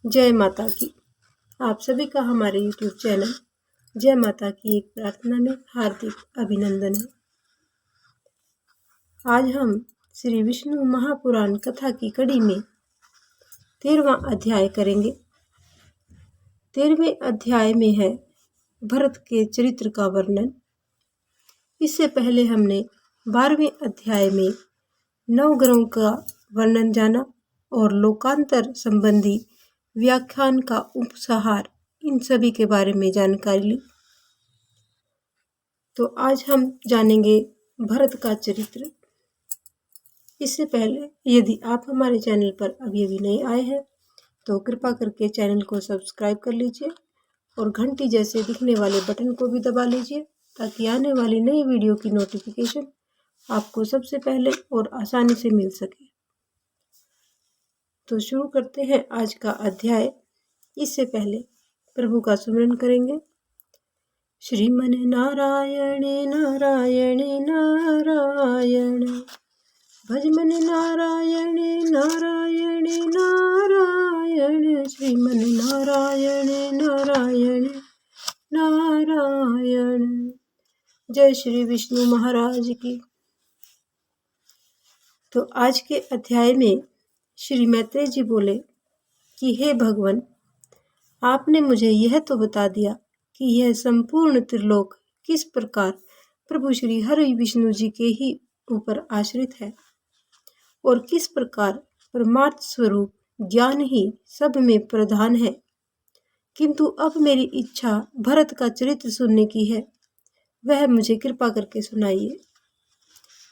जय माता की। आप सभी का हमारे YouTube चैनल जय माता की एक प्रार्थना में हार्दिक अभिनंदन है। आज हम श्री विष्णु महापुराण कथा की कड़ी में 13वां अध्याय करेंगे। 13वें अध्याय में है भरत के चरित्र का वर्णन। इससे पहले हमने 12वें अध्याय में नवग्रहों का वर्णन जाना और लोकांतर संबंधी व्याख्यान का उपसंहार, इन सभी के बारे में जानकारी ली। तो आज हम जानेंगे भरत का चरित्र। इससे पहले यदि आप हमारे चैनल पर अभी नए आए हैं तो कृपा करके चैनल को सब्सक्राइब कर लीजिए और घंटी जैसे दिखने वाले बटन को भी दबा लीजिए ताकि आने वाली नई वीडियो की नोटिफिकेशन आपको सबसे पहले और आसानी से मिल सके। तो शुरू करते हैं आज का अध्याय। इससे पहले प्रभु का सुमिरन करेंगे। श्रीमन नारायण नारायण नारायण, भजमन नारायण नारायण नारायण, श्रीमन नारायण नारायण नारायण। जय श्री विष्णु महाराज की। तो आज के अध्याय में श्री मैत्रेय जी बोले कि हे भगवान, आपने मुझे यह तो बता दिया कि यह संपूर्ण त्रिलोक किस प्रकार प्रभु श्री हरि विष्णु जी के ही ऊपर आश्रित है और किस प्रकार परमार्थ स्वरूप ज्ञान ही सब में प्रधान है। किंतु अब मेरी इच्छा भरत का चरित्र सुनने की है, वह मुझे कृपा करके सुनाइए।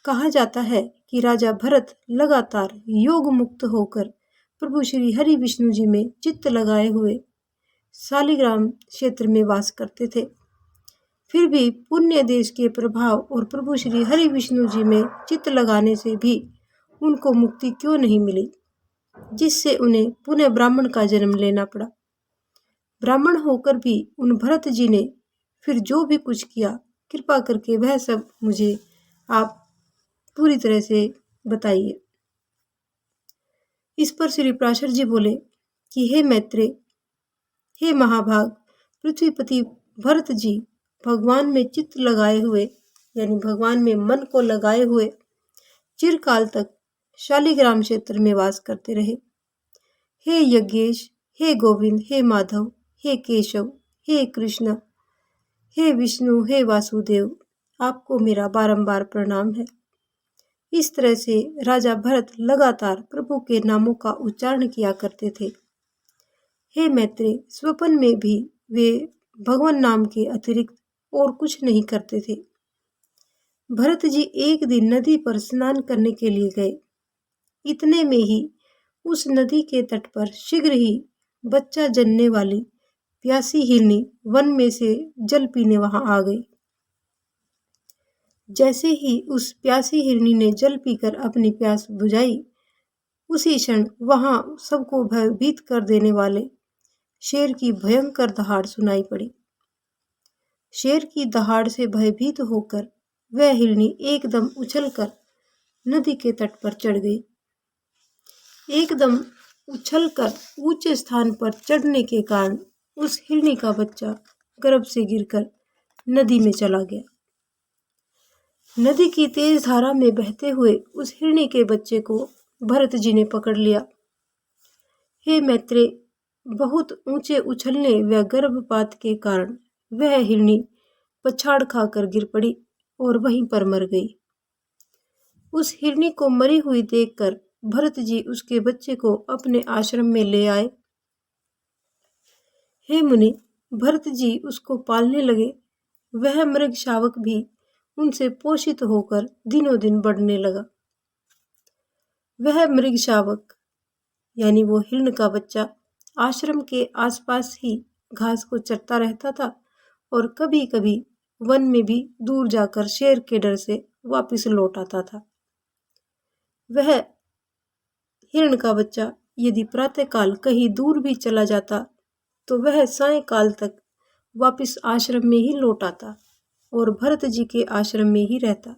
कहा जाता है कि राजा भरत लगातार योग मुक्त होकर प्रभु श्री हरि विष्णु जी में चित्त लगाए हुए शालिग्राम क्षेत्र में वास करते थे। फिर भी पुण्य देश के प्रभाव और प्रभु श्री हरि विष्णु जी में चित्त लगाने से भी उनको मुक्ति क्यों नहीं मिली, जिससे उन्हें पुनः ब्राह्मण का जन्म लेना पड़ा। ब्राह्मण होकर भी उन भरत जी ने फिर जो भी कुछ किया, कृपा करके वह सब मुझे आप पूरी तरह से बताइए। इस पर श्री पराशर जी बोले कि हे मैत्रेय, हे महाभाग पृथ्वीपति भरत जी भगवान में चित्त लगाए हुए, यानी भगवान में मन को लगाए हुए चिरकाल तक शालिग्राम क्षेत्र में वास करते रहे। हे यज्ञेश, हे गोविंद, हे माधव, हे केशव, हे कृष्ण, हे विष्णु, हे वासुदेव, आपको मेरा बारंबार प्रणाम है। इस तरह से राजा भरत लगातार प्रभु के नामों का उच्चारण किया करते थे। हे मैत्रेय, स्वप्न में भी वे भगवान नाम के अतिरिक्त और कुछ नहीं करते थे। भरत जी एक दिन नदी पर स्नान करने के लिए गए। इतने में ही उस नदी के तट पर शीघ्र ही बच्चा जनने वाली प्यासी हिरनी वन में से जल पीने वहां आ गई। जैसे ही उस प्यासी हिरनी ने जल पीकर अपनी प्यास बुझाई, उसी क्षण वहां सबको भयभीत कर देने वाले शेर की भयंकर दहाड़ सुनाई पड़ी। शेर की दहाड़ से भयभीत होकर वह हिरनी एकदम उछलकर नदी के तट पर चढ़ गई। एकदम उछलकर ऊंचे स्थान पर चढ़ने के कारण उस हिरनी का बच्चा गर्भ से गिरकर नदी में चला गया। नदी की तेज धारा में बहते हुए उस हिरनी के बच्चे को भरत जी ने पकड़ लिया। हे मैत्रेय, बहुत ऊंचे उछलने व गर्भपात के कारण वह हिरनी पछाड़ खाकर गिर पड़ी और वहीं पर मर गई। उस हिरनी को मरी हुई देखकर भरत जी उसके बच्चे को अपने आश्रम में ले आए। हे मुनि, भरत जी उसको पालने लगे। वह मृग शावक भी उनसे पोषित होकर दिनों दिन बढ़ने लगा। वह मृग शावक यानी वो हिरण का बच्चा आश्रम के आसपास ही घास को चरता रहता था और कभी कभी वन में भी दूर जाकर शेर के डर से वापस लौट आता था। वह हिरण का बच्चा यदि प्रातःकाल कहीं दूर भी चला जाता तो वह सायंकाल तक वापस आश्रम में ही लौट आता और भरत जी के आश्रम में ही रहता।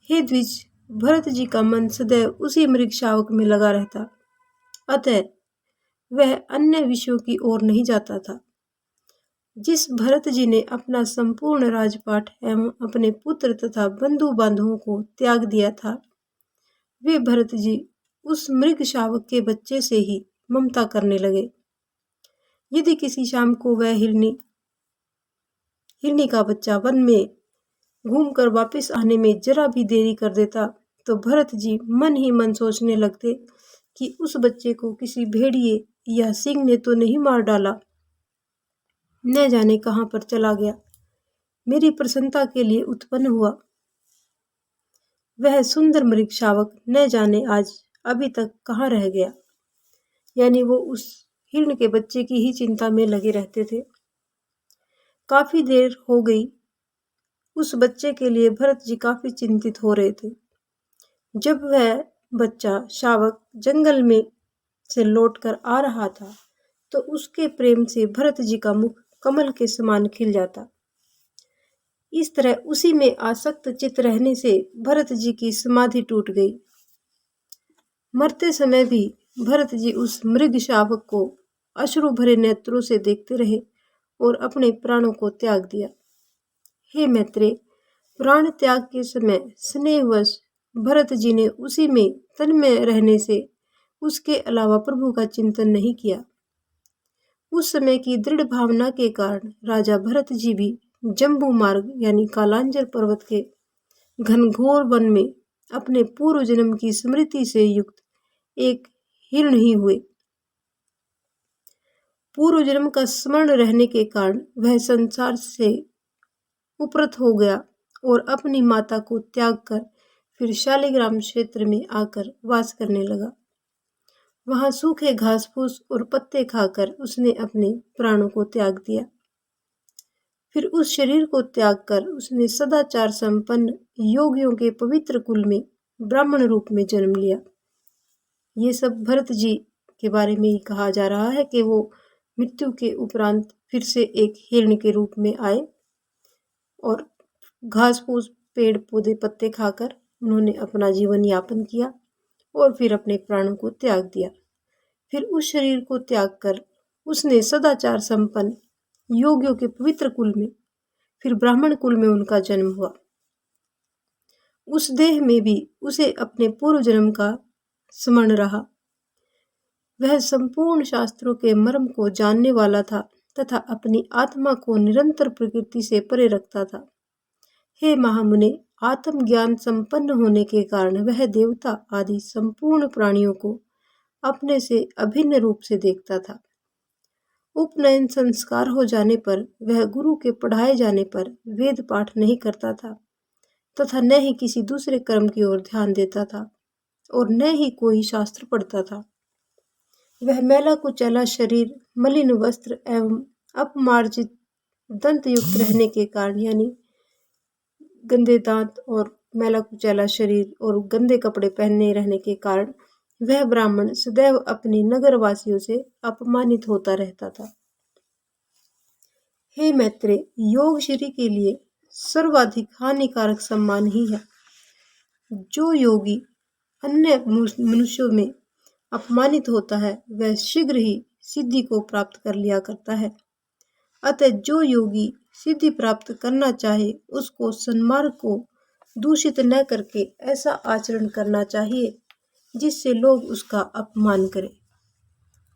हे द्विज, भरत जी का मन सदैव उसी मृग शावक में लगा रहता। अतः वह अन्य विषयों की ओर नहीं जाता था। जिस भरत जी ने अपना संपूर्ण राजपाट एवं अपने पुत्र तथा बंधु बांधवों को त्याग दिया था, वे भरत जी उस मृग शावक के बच्चे से ही ममता करने लगे। यदि किसी शाम को वह हिरनी का बच्चा वन में घूमकर वापस आने में जरा भी देरी कर देता, तो भरत जी मन ही मन सोचने लगते कि उस बच्चे को किसी भेड़िए या सिंह ने तो नहीं मार डाला, न जाने कहाँ पर चला गया, मेरी प्रसन्नता के लिए उत्पन्न हुआ। वह सुंदर मृग शावक न जाने आज अभी तक कहाँ रह गया। यानी वो उस हिरण के बच्चे की ही चिंता में लगे रहते थे। काफी देर हो गई, उस बच्चे के लिए भरत जी काफी चिंतित हो रहे थे। जब वह बच्चा शावक जंगल में से लौटकर आ रहा था, तो उसके प्रेम से भरत जी का मुख कमल के समान खिल जाता। इस तरह उसी में आसक्त चित्त रहने से भरत जी की समाधि टूट गई। मरते समय भी भरत जी उस मृग शावक को अश्रु भरे नेत्रों से देखते रहे और अपने प्राणों को त्याग दिया। हे मैत्रेय, प्राण त्याग के समय स्नेहवश भरत जी ने उसी में तन्मय रहने से उसके अलावा प्रभु का चिंतन नहीं किया। उस समय की दृढ़ भावना के कारण राजा भरत जी भी जम्बू मार्ग यानी कालांजर पर्वत के घनघोर वन में अपने पूर्व जन्म की स्मृति से युक्त एक हिरण ही हुए। पूर्व जन्म का स्मरण रहने के कारण वह संसार से उपरत हो गया और अपनी माता को त्याग कर फिर शालिग्राम क्षेत्र में आकर वास करने लगा। वहां सूखे घास फूस और पत्ते खाकर उसने अपने प्राणों को त्याग दिया। फिर उस शरीर को त्याग कर उसने सदाचार संपन्न योगियों के पवित्र कुल में ब्राह्मण रूप में जन्म लिया। ये सब भरत जी के बारे में ही कहा जा रहा है कि वो मृत्यु के उपरांत फिर से एक हिरण के रूप में आए और घास फूस पेड़ पौधे पत्ते खाकर उन्होंने अपना जीवन यापन किया और फिर अपने प्राणों को त्याग दिया। फिर उस शरीर को त्याग कर उसने सदाचार संपन्न योगियों के पवित्र कुल में फिर ब्राह्मण कुल में उनका जन्म हुआ। उस देह में भी उसे अपने पूर्व जन्म का स्मरण रहा। वह संपूर्ण शास्त्रों के मर्म को जानने वाला था तथा अपनी आत्मा को निरंतर प्रकृति से परे रखता था। हे महामुने, आत्मज्ञान संपन्न होने के कारण वह देवता आदि संपूर्ण प्राणियों को अपने से अभिन्न रूप से देखता था। उपनयन संस्कार हो जाने पर वह गुरु के पढ़ाए जाने पर वेद पाठ नहीं करता था तथा न ही किसी दूसरे कर्म की ओर ध्यान देता था और न ही कोई शास्त्र पढ़ता था। वह मैला कुचैला शरीर, मलिन वस्त्र एवं अपमार्जित दंत युक्त रहने के कारण यानी गंदे दांत और मैला कुचैला शरीर और गंदे कपड़े पहने रहने के कारण वह ब्राह्मण सदैव अपने नगरवासियों से अपमानित होता रहता था। हे मैत्रेय, योग श्री के लिए सर्वाधिक हानिकारक सम्मान ही है। जो योगी अन्य मनुष्यों में अपमानित होता है वह शीघ्र ही सिद्धि को प्राप्त कर लिया करता है। अतः जो योगी सिद्धि प्राप्त करना चाहे उसको सन्मार्ग को दूषित न करके ऐसा आचरण करना चाहिए जिससे लोग उसका अपमान करें,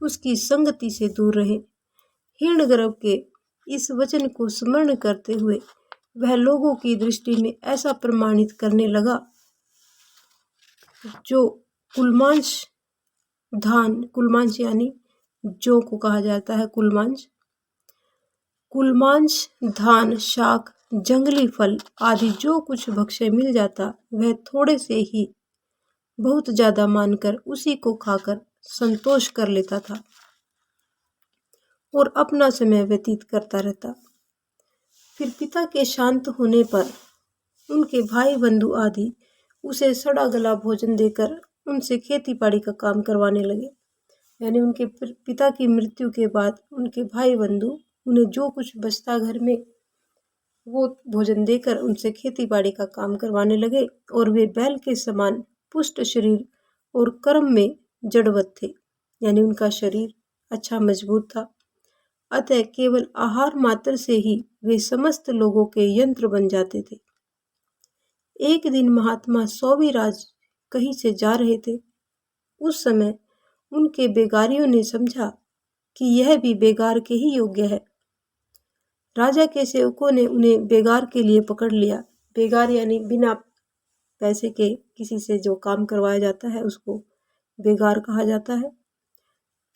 उसकी संगति से दूर रहे। हिरण्यगर्भ के इस वचन को स्मरण करते हुए वह लोगों की दृष्टि में ऐसा प्रमाणित करने लगा जो कुलमांश यानी जो को कहा जाता है कुलमांश, धान, शाक, जंगली फल आदि जो कुछ भक्ष्य मिल जाता वह थोड़े से ही बहुत ज्यादा मानकर उसी को खाकर संतोष कर लेता था और अपना समय व्यतीत करता रहता। फिर पिता के शांत होने पर उनके भाई बंधु आदि उसे सड़ा गला भोजन देकर उनसे खेती बाड़ी का काम करवाने लगे। यानी उनके पिता की मृत्यु के बाद उनके भाई बंधु उन्हें जो कुछ बचता घर में वो भोजन देकर उनसे खेती बाड़ी का काम करवाने लगे और वे बैल के समान पुष्ट शरीर और कर्म में जड़वत थे। यानी उनका शरीर अच्छा मजबूत था, अतः केवल आहार मात्र से ही वे समस्त लोगों के यंत्र बन जाते थे। एक दिन महात्मा सौविराज कहीं से जा रहे थे। उस समय उनके बेगारियों ने समझा कि यह भी बेगार के ही योग्य है। राजा के सेवकों ने उन्हें बेगार के लिए पकड़ लिया। बेगार यानी बिना पैसे के किसी से जो काम करवाया जाता है उसको बेगार कहा जाता है।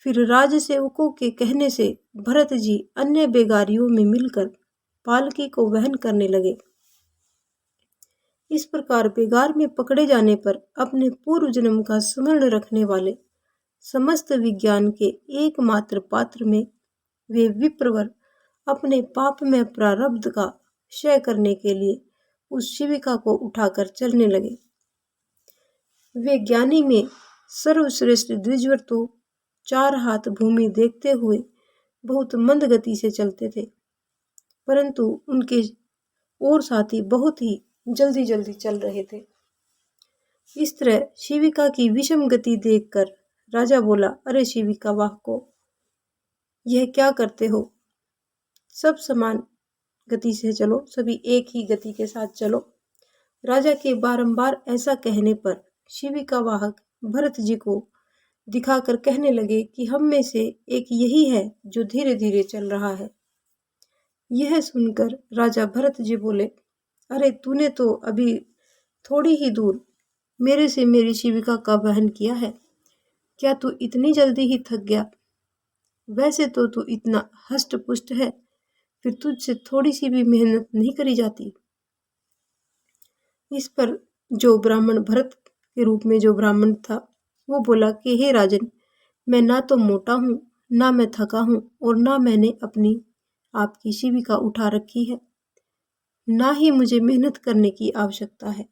फिर राज सेवकों के कहने से भरत जी अन्य बेगारियों में मिलकर पालकी को वहन करने लगे। इस प्रकार बेगार में पकड़े जाने पर अपने पूर्व जन्म का स्मरण रखने वाले समस्त विज्ञान के एकमात्र पात्र में वे विप्रवर अपने पाप में प्रारब्ध का क्षय करने के लिए उस शिविका को उठाकर चलने लगे। वे ज्ञानी में सर्वश्रेष्ठ द्विजवर तो 4 हाथ भूमि देखते हुए बहुत मंद गति से चलते थे, परंतु उनके और साथी बहुत ही जल्दी जल्दी चल रहे थे। इस तरह शिविका की विषम गति देखकर राजा बोला, अरे शिविका वाहको, यह क्या करते हो? सब समान गति से चलो, सभी एक ही गति के साथ चलो। राजा के बारंबार ऐसा कहने पर शिविका वाहक भरत जी को दिखाकर कहने लगे कि हम में से एक यही है जो धीरे धीरे चल रहा है। यह सुनकर राजा भरत जी बोले, अरे तूने तो अभी थोड़ी ही दूर मेरे से मेरी शिविका का वहन किया है, क्या तू इतनी जल्दी ही थक गया? वैसे तो तू इतना हष्ट पुष्ट है, फिर तुझसे थोड़ी सी भी मेहनत नहीं करी जाती। इस पर जो ब्राह्मण भरत के रूप में जो ब्राह्मण था वो बोला कि हे राजन, मैं ना तो मोटा हूँ, ना मैं थका हूँ, और ना मैंने अपनी आपकी शिविका उठा रखी है, ना ही मुझे मेहनत करने की आवश्यकता है।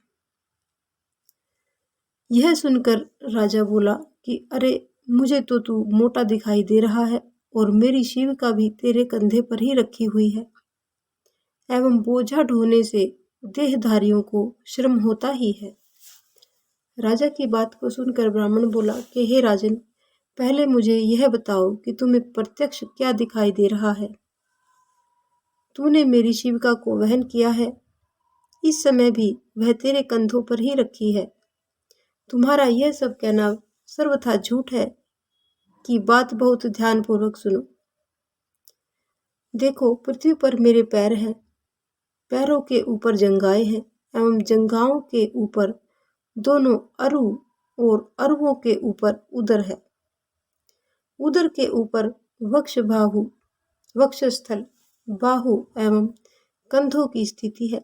यह सुनकर राजा बोला कि अरे मुझे तो तू मोटा दिखाई दे रहा है और मेरी शिविका भी तेरे कंधे पर ही रखी हुई है, एवं बोझा ढोने से देहधारियों को श्रम होता ही है। राजा की बात को सुनकर ब्राह्मण बोला कि हे राजन, पहले मुझे यह बताओ कि तुम्हें प्रत्यक्ष क्या दिखाई दे रहा है? तूने मेरी शिविका को वहन किया है, इस समय भी वह तेरे कंधों पर ही रखी है। तुम्हारा यह सब कहना सर्वथा झूठ है कि बात बहुत ध्यानपूर्वक सुनो। देखो, पृथ्वी पर मेरे पैर हैं, पैरों के ऊपर जंघाएं हैं, एवं जंघाओं के ऊपर दोनों अरु और अरुओं के ऊपर उदर है। उदर के ऊपर वक्ष बाहु, वक्षस्थल, बाहु एवं कंधों की स्थिति है,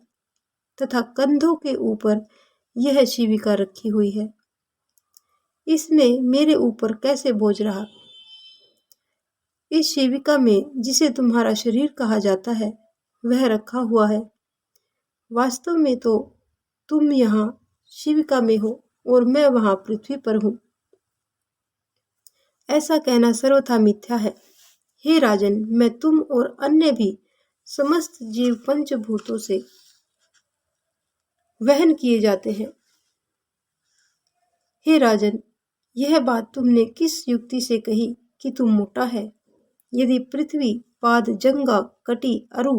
तथा कंधों के ऊपर यह शिविका रखी हुई है। इसमें मेरे ऊपर कैसे बोझ रहा? इस शिविका में जिसे तुम्हारा शरीर कहा जाता है वह रखा हुआ है। वास्तव में तो तुम यहाँ शिविका में हो और मैं वहां पृथ्वी पर हूँ। ऐसा कहना सर्वथा मिथ्या है। हे राजन, मैं तुम और अन्य भी समस्त जीव पंचभूतों से वहन किए जाते हैं। हे राजन, यह बात तुमने किस युक्ति से कही कि तुम मोटा है? यदि पृथ्वी, पाद, जंगा, कटी, अरु,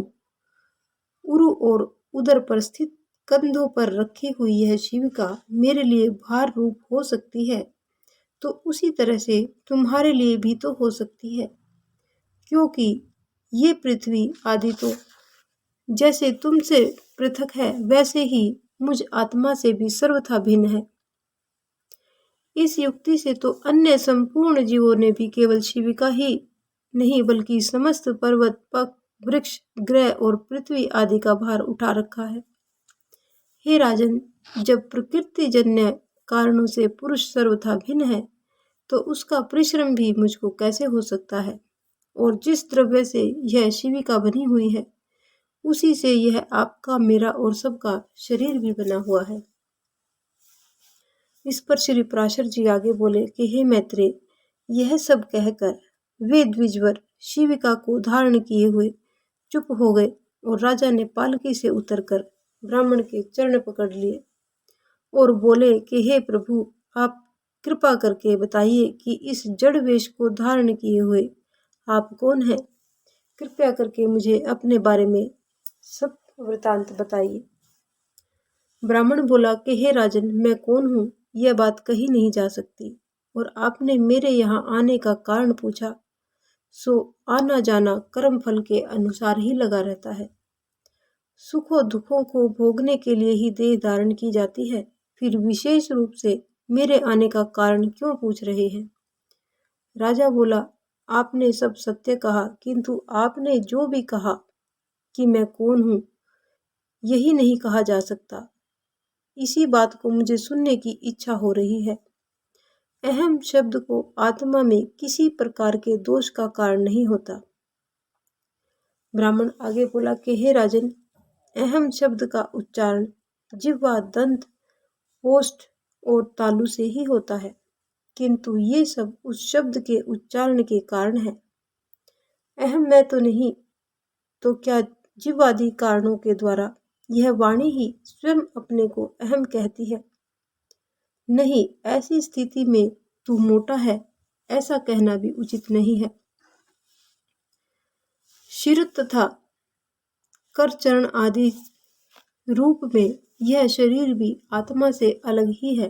उरु और उदर पर स्थित कंधों पर रखी हुई यह शिविका मेरे लिए भार रूप हो सकती है, तो उसी तरह से तुम्हारे लिए भी तो हो सकती है, क्योंकि ये पृथ्वी आदि तो जैसे तुमसे पृथक है वैसे ही मुझ आत्मा से भी सर्वथा भिन्न है। इस युक्ति से तो अन्य संपूर्ण जीवों ने भी केवल शिविका ही नहीं बल्कि समस्त पर्वत, पक, वृक्ष, ग्रह और पृथ्वी आदि का भार उठा रखा है। हे राजन, जब प्रकृति जन्य कारणों से पुरुष सर्वथा भिन्न है, तो उसका परिश्रम भी मुझको कैसे हो सकता है? और जिस द्रव्य से यह शिविका बनी हुई है, उसी से यह आपका, मेरा और सबका शरीर भी बना हुआ है। इस पर श्री पराशर जी आगे बोले कि हे मैत्रेय, यह सब कहकर वे द्विजवर शिविका को धारण किए हुए चुप हो गए और राजा ने पालकी से उतरकर ब्राह्मण के चरण पकड़ लिए और बोले कि हे प्रभु, आप कृपा करके बताइए कि इस जड़ वेश को धारण किए हुए आप कौन हैं? कृपया करके मुझे अपने बारे में सब वृतांत बताइए। ब्राह्मण बोला कि हे राजन, मैं कौन हूँ यह बात कही नहीं जा सकती, और आपने मेरे यहाँ आने का कारण पूछा, सो आना जाना कर्म फल के अनुसार ही लगा रहता है। सुखों दुखों को भोगने के लिए ही देह धारण की जाती है, फिर विशेष रूप से मेरे आने का कारण क्यों पूछ रहे हैं? राजा बोला, आपने सब सत्य कहा, किंतु आपने जो भी कहा कि मैं कौन हूँ, यही नहीं कहा जा सकता। इसी बात को मुझे सुनने की इच्छा हो रही है। अहम शब्द को आत्मा में किसी प्रकार के दोष का कारण नहीं होता। ब्राह्मण आगे बोला कि हे राजन, अहम शब्द का उच्चारण जिह्वा, दंत, ओष्ठ और तालु से ही होता है, किंतु ये सब उस शब्द के उच्चारण के कारण है। अहम मैं तो नहीं, तो क्या जीवादि कारणों के द्वारा यह वाणी ही स्वयं अपने को अहम कहती है? नहीं, ऐसी स्थिति में तू मोटा है, ऐसा कहना भी उचित नहीं है। शिर तथा कर चरण आदि रूप में यह शरीर भी आत्मा से अलग ही है।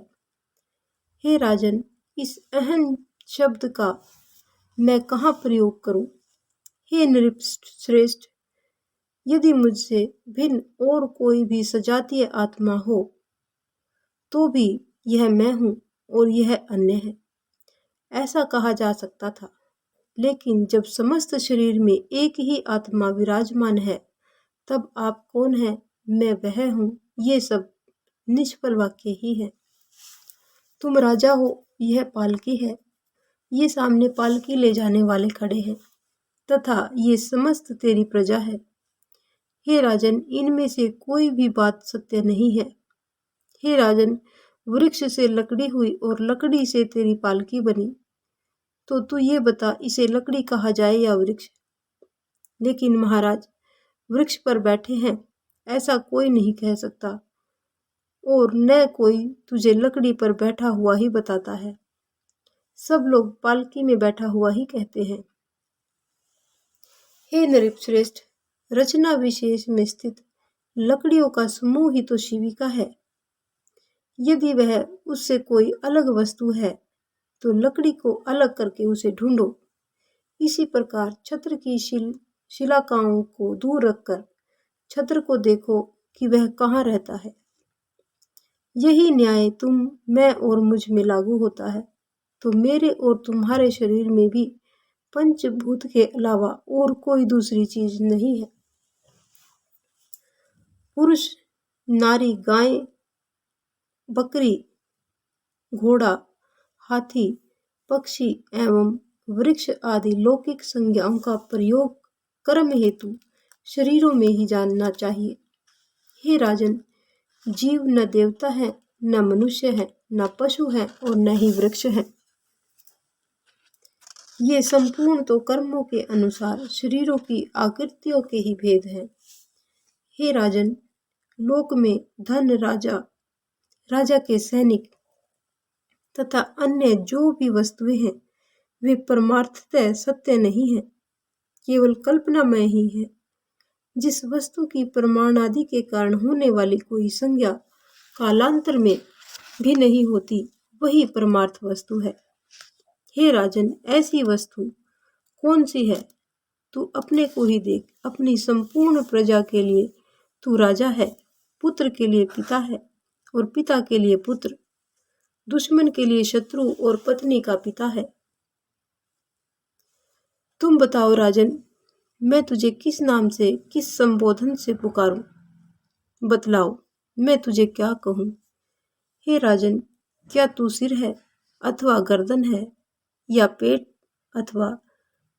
हे राजन, इस अहम शब्द का मैं कहाँ प्रयोग करूं? हे नृपश्रेष्ठ, यदि मुझसे भिन्न और कोई भी सजातीय आत्मा हो तो भी यह मैं हूँ और यह अन्य है, ऐसा कहा जा सकता था। लेकिन जब समस्त शरीर में एक ही आत्मा विराजमान है, तब आप कौन है, मैं वह हूँ, ये सब निष्फल वाक्य ही है। तुम राजा हो, यह पालकी है, ये सामने पालकी ले जाने वाले खड़े हैं, तथा ये समस्त तेरी प्रजा है। हे राजन, इनमें से कोई भी बात सत्य नहीं है। हे राजन, वृक्ष से लकड़ी हुई और लकड़ी से तेरी पालकी बनी, तो तू ये बता, इसे लकड़ी कहा जाए या वृक्ष? लेकिन महाराज, वृक्ष पर बैठे हैं ऐसा कोई नहीं कह सकता, और न कोई तुझे लकड़ी पर बैठा हुआ ही बताता है। सब लोग पालकी में बैठा हुआ ही कहते हैं। हे नृपश्रेष्ठ, रचना विशेष में स्थित लकड़ियों का समूह ही तो शिविका है। यदि वह उससे कोई अलग वस्तु है तो लकड़ी को अलग करके उसे ढूंढो। इसी प्रकार छत्र की शिलाकाओं को दूर रखकर छत्र को देखो कि वह कहाँ रहता है। यही न्याय तुम, मैं और मुझ में लागू होता है, तो मेरे और तुम्हारे शरीर में भी पंचभूत के अलावा और कोई दूसरी चीज नहीं है। पुरुष, नारी, गाय, बकरी, घोड़ा, हाथी, पक्षी एवं वृक्ष आदि लौकिक संज्ञाओं का प्रयोग कर्म हेतु शरीरों में ही जानना चाहिए। हे राजन, जीव न देवता है, न मनुष्य है, न पशु है और न ही वृक्ष है। ये संपूर्ण तो कर्मों के अनुसार शरीरों की आकृतियों के ही भेद हैं। हे राजन, लोक में धन, राजा, राजा के सैनिक तथा अन्य जो भी वस्तुएं हैं, वे परमार्थतः सत्य नहीं है, केवल कल्पनामय ही है। जिस वस्तु की प्रमाण आदि के कारण होने वाली कोई संज्ञा कालांतर में भी नहीं होती, वही परमार्थ वस्तु है। हे राजन, ऐसी वस्तु कौन सी है? तू अपने को ही देख। अपनी संपूर्ण प्रजा के लिए तू राजा है, पुत्र के लिए पिता है और पिता के लिए पुत्र, दुश्मन के लिए शत्रु और पत्नी का पिता है। तुम बताओ राजन, मैं तुझे किस नाम से, किस संबोधन से पुकारूं? बतलाओ, मैं तुझे क्या कहूं? हे राजन, क्या तू सिर है अथवा गर्दन है, या पेट अथवा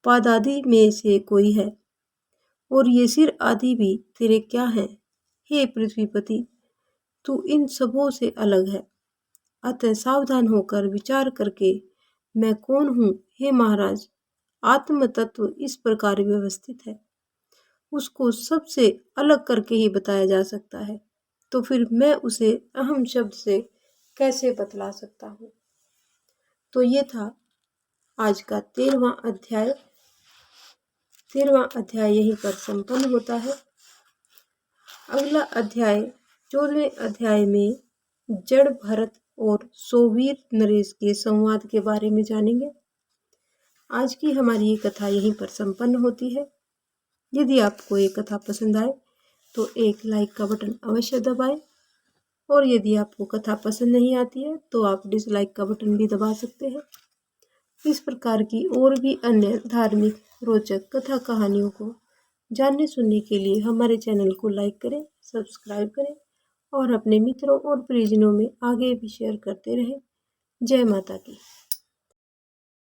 पाद आदि में से कोई है? और ये सिर आदि भी तेरे क्या हैं? हे पृथ्वीपति, तू इन सबों से अलग है, अतः सावधान होकर विचार करके मैं कौन हूँ? हे महाराज, आत्म तत्व इस प्रकार व्यवस्थित है, उसको सबसे अलग करके ही बताया जा सकता है, तो फिर मैं उसे अहम शब्द से कैसे बतला सकता हूँ? तो ये था आज का 13वां अध्याय। 13वां अध्याय यहीं पर संपन्न होता है। अगला अध्याय 14वें अध्याय में जड़ भरत और सोवीर नरेश के संवाद के बारे में जानेंगे। आज की हमारी ये कथा यहीं पर संपन्न होती है। यदि आपको ये कथा पसंद आए तो एक लाइक का बटन अवश्य दबाएं, और यदि आपको कथा पसंद नहीं आती है तो आप डिसलाइक का बटन भी दबा सकते हैं। इस प्रकार की और भी अन्य धार्मिक रोचक कथा कहानियों को जानने सुनने के लिए हमारे चैनल को लाइक करें, सब्सक्राइब करें और अपने मित्रों और परिजनों में आगे भी शेयर करते रहें। जय माता की।